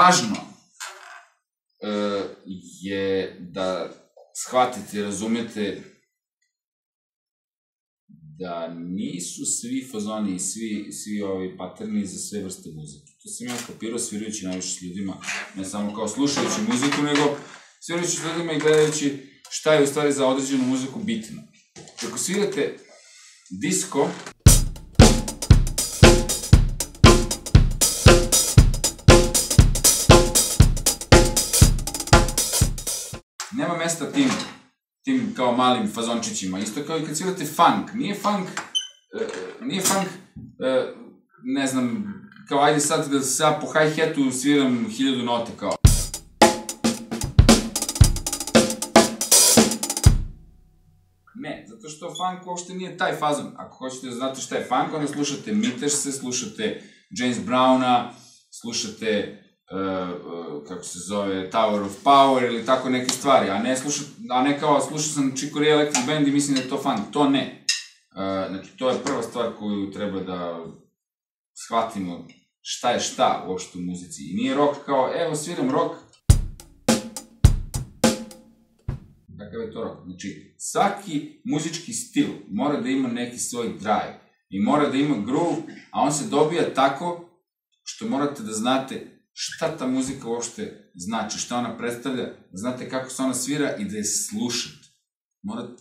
važno je da shvatite i razumete da nisu svi fazoni i svi ovi paterni za sve vrste muzike. To sam ja kapirao svirajući najviše s ljudima, ne samo kao slušajući muziku, nego svirajući s ljudima i gledajući šta je u stvari za određenu muziku bitno. Ako svirate disko, nema mesta tim kao malim fazončićima, isto kao i kad svirate funk. Nije funk, ne znam, kao ajde sad da se ja po hi-hatu sviram 1000 note kao. Ne, zato što funk uopšte nije taj fazon. Ako hoćete da znate šta je funk, onda slušate Mitterse, slušate James Browna, slušate kako se zove, Tower of Power ili tako neke stvari, a ne kao slušao sam Chick Corea Electric Band i mislim da je to funk, to ne. Znači, to je prva stvar koju treba da shvatimo šta je šta uopšte u muzici. I nije rock kao, evo sviram rock. Kakav je to rock? Znači, svaki muzički stil mora da ima neki svoj drive i mora da ima groove, a on se dobija tako što morate da znate šta ta muzika uopšte znači, šta ona predstavlja, da znate kako se ona svira i da je slušate.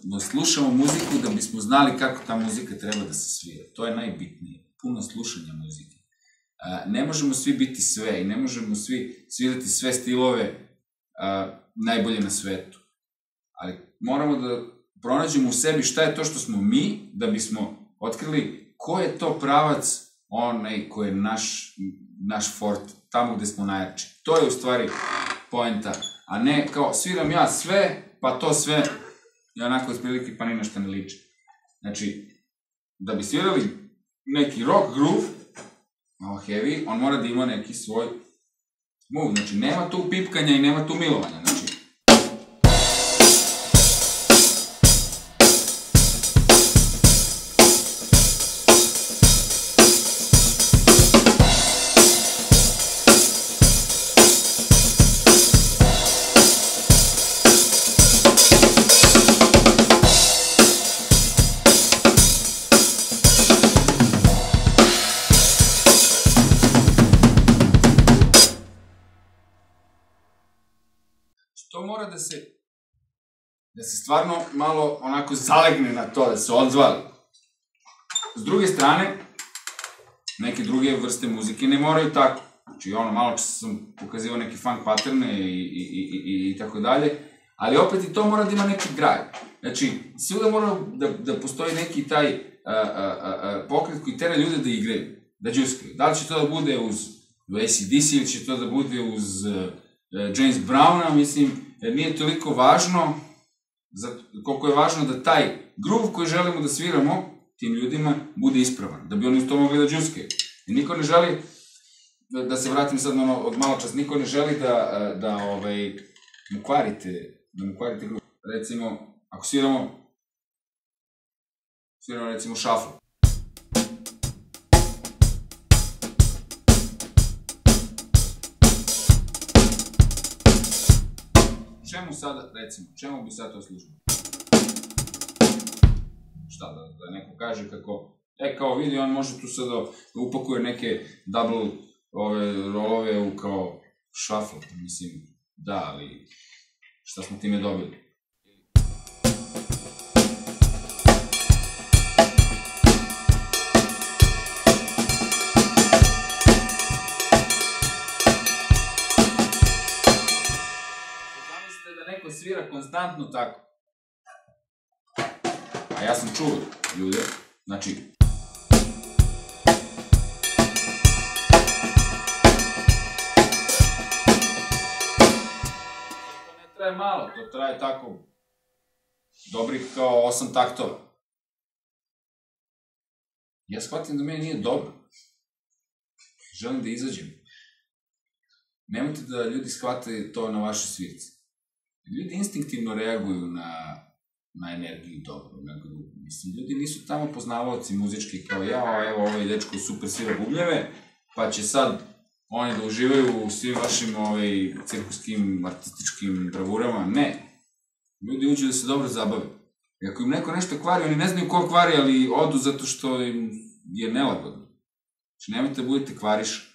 Da slušamo muziku da bismo znali kako ta muzika treba da se svira. To je najbitnije. Puno slušanja muzike. Ne možemo svi biti sve i ne možemo svi svirati sve stilove najbolje na svetu. Ali moramo da pronađemo u sebi šta je to što smo mi, da bismo otkrili ko je to pravac, onaj ko je naš fort, tamo gde smo najjači. To je u stvari poenta, a ne kao sviram ja sve, pa to sve je onako iz prilike pa ni na šta ne liči. Znači, da bi svirali neki rock groove, malo heavy, on mora da ima neki svoj move. Znači, nema tu pipkanja i nema tu milovanja. Znači, to mora da se stvarno malo onako zalegne na to, da se odzvali. S druge strane, neke druge vrste muzike ne moraju tako. Znači, malo čas sam pokazivao neke funk patterne i tako dalje, ali opet i to mora da ima neki drive. Znači, svuda mora da postoji neki taj pokret koji tera ljude da igraju, da džuskaju. Da li će to da bude uz AC/DC ili će to da bude uz James Browna, mislim, nije toliko važno, koliko je važno da taj groove koji želimo da sviramo tim ljudima bude ispravan, da bi oni to mogli da džuskaju. I niko ne želi, da se vratim sad od malo čas, niko ne želi da mu kvarite groove. Recimo, ako sviramo recimo šafl. Čemu sada, recimo, čemu bi sad to služilo? Šta, da neko kaže kako, kao vidi, on može tu sad da upakuje neke double rolove u kao šafl, mislim, da, ali šta smo time dobili? Svira konstantno tako. A ja sam čuo ljude, znači... To ne traje malo, to traje tako dobrih kao 8 taktova. Ja shvatim da meni nije dobro. Želim da izađem. Nemojte da ljudi shvataju to na vaše svirci. Ljudi instinktivno reaguju na energiju dobro. Mislim, ljudi nisu tamo poznavaoci muzički kao ja, evo ovaj dečko super svira bubnjeve, pa će sad oni da uživaju u svim vašim cirkuskim, artističkim bravurama, ne. Ljudi uđu da se dobro zabave. I ako im neko nešto kvari, oni ne znaju ko kvari, ali odu zato što im je nelagodno. Znači, nemojte da budete kvariš.